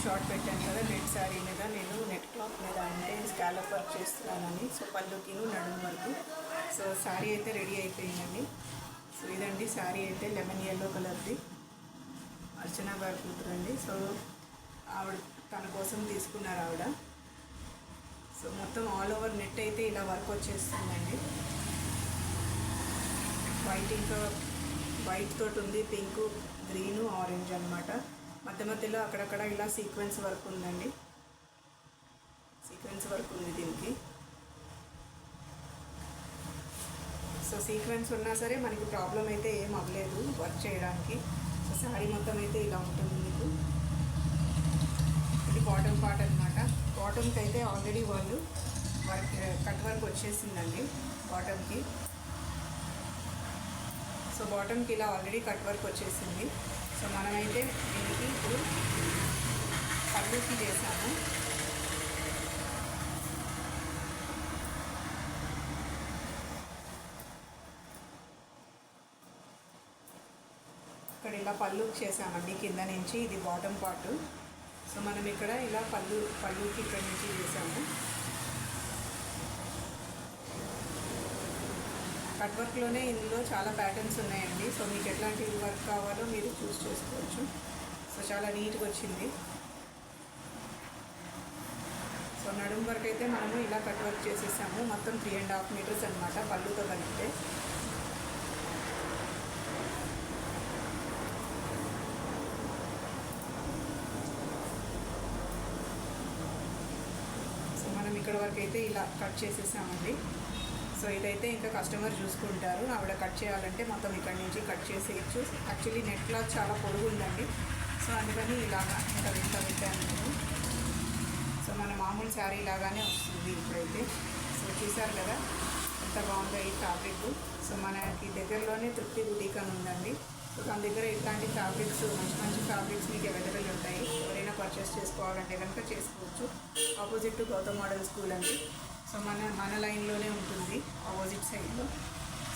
Short పెట్టాను కదా net sari మీద, నేను నెట్ క్లాత్ మీద అంటే స్కాలప్ వర్క్ చేస్తున్నానని. సో పళ్ళుకిను నడుము వరకు. సో శారీ అయితే రెడీ అయిపోయిందండి. సో ఇదండి శారీ అయితే లెమన్ ఎల్లో కలర్ది, అర్చన గారు కూతురండి. సో ఆవిడ తన కోసం తీసుకున్నారు ఆవిడ. సో మొత్తం ఆల్ ఓవర్ నెట్ అయితే ఇలా వర్క్ వచ్చేస్తుందండి. వైట్ ఇంకా వైట్ తోటి ఉంది, పింక్, గ్రీను, ఆరెంజ్ అనమాట. మధ్య మధ్యలో అక్కడక్కడ ఇలా సీక్వెన్స్ వర్క్ ఉందండి, సీక్వెన్స్ వర్క్ ఉంది దీనికి. సో సీక్వెన్స్ ఉన్నా సరే మనకి ప్రాబ్లం అయితే ఏం అవ్వలేదు వర్క్ చేయడానికి. సో శారీ మొత్తం అయితే ఇలా ఉంటుంది మీకు. ఇది బాటమ్ పార్ట్ అనమాట. బాటమ్కి అయితే ఆల్రెడీ వాళ్ళు వర్క్ కట్ వర్క్ వచ్చేసిందండి బాటమ్కి. సో బాటమ్కి ఇలా ఆల్రెడీ కట్ వర్క్ వచ్చేసింది. సో మనమైతే దీనికి ఇప్పుడు పళ్ళుకి చేసాము. ఇక్కడ ఇలా పళ్ళుకి చేసామండి కింద నుంచి, ఇది బాటమ్ పార్ట్. సో మనం ఇక్కడ ఇలా పళ్ళుకి ఇక్కడ నుంచి చేసాము. కట్ వర్క్లోనే ఇందులో చాలా ప్యాటర్న్స్ ఉన్నాయండి. సో మీకు ఎట్లాంటి వర్క్ కావాలో మీరు చూస్ చేసుకోవచ్చు. సో చాలా నీట్గా వచ్చింది. సో నడుము వర్క్ అయితే మనము ఇలా కట్ వర్క్ చేసేసాము. మొత్తం 3.5 మీటర్స్ అనమాట పళ్ళుతో కలిపితే. సో మనం ఇక్కడ వరకు అయితే ఇలా కట్ చేసేసామండి. సో ఇదైతే ఇంకా కస్టమర్ చూసుకుంటారు. ఆవిడ కట్ చేయాలంటే మొత్తం ఇక్కడి నుంచి కట్ చేసేయచ్చు. యాక్చువల్లీ నెట్ క్లాత్ చాలా పొడుగు ఉందండి. సో అందుకని ఇలాగా ఇంకా పెట్టాను నేను. సో మన మామూలు శారీ లాగానే వస్తుంది ఇప్పుడైతే. సో చూసారు కదా ఎంత బాగుందో ఈ ఫ్యాబ్రిక్. సో మనకి దగ్గరలోనే తృప్తి బుటీక్ అని ఉందండి. సో మన దగ్గర ఇట్లాంటి ఫ్యాబ్రిక్స్, మంచి మంచి ఫ్యాబ్రిక్స్ మీకు అవైలబుల్ ఉంటాయి. ఎవరైనా పర్చేస్ చేసుకోవాలంటే కనుక చేసుకోవచ్చు. Opposite to Gautam model school అండి. సో మన లైన్లోనే ఉంటుంది ఆపోజిట్ సైడ్లో.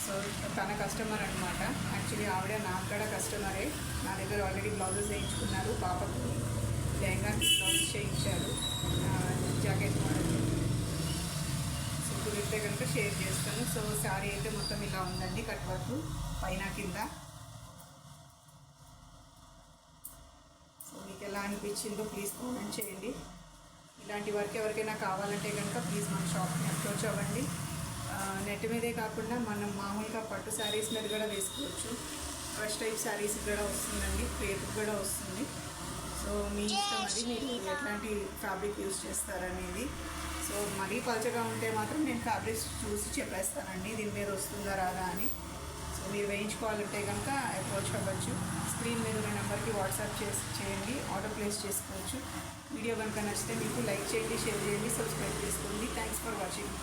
సో తన కస్టమర్ అనమాట. యాక్చువల్లీ ఆవిడ నాకు కూడా కస్టమరే. నా దగ్గర ఆల్రెడీ బ్లౌజెస్ వేయించుకున్నారు. పాపకు లెహంగా బ్లౌజ్ చేయించారు జాకెట్ మోడల్. సో కుదిరితే కనుక షేర్ చేస్తాను. సో శారీ అయితే మొత్తం ఇలా ఉందండి కట్ వర్క్ పైన కింద. సో మీకు ఎలా అనిపించిందో ప్లీజ్ కామెంట్ చేయండి. ఇలాంటి వర్క్ ఎవరికైనా కావాలంటే కనుక ప్లీజ్ మన షాప్ని అప్రోచ్ అవ్వండి. నెట్ మీదే కాకుండా మనం మామూలుగా పట్టు శారీస్ మీద కూడా వేసుకోవచ్చు. క్రష్ టైప్ శారీస్ కూడా వస్తుందండి, క్రేప్ కూడా వస్తుంది. సో మీ ఇష్టం అది, మీరు ఎట్లాంటి ఫ్యాబ్రిక్ యూజ్ చేస్తారనేది. సో మరీ పలచగా ఉంటే మాత్రం నేను ఫ్యాబ్రిక్స్ చూసి చెప్పేస్తానండి దీని మీద వస్తుందా రాదా అని. సో మీరు వేయించుకోవాలంటే కనుక అప్రోచ్ అవ్వచ్చు. స్క్రీన్ మీద ఉన్న నెంబర్కి వాట్సాప్ చేయండి, ఆర్డర్ ప్లేస్ చేసుకోవచ్చు. వీడియో కనుక నచ్చితే మీకు లైక్ చేయండి, షేర్ చేయండి, సబ్స్క్రైబ్ చేసుకోండి. Thanks for watching.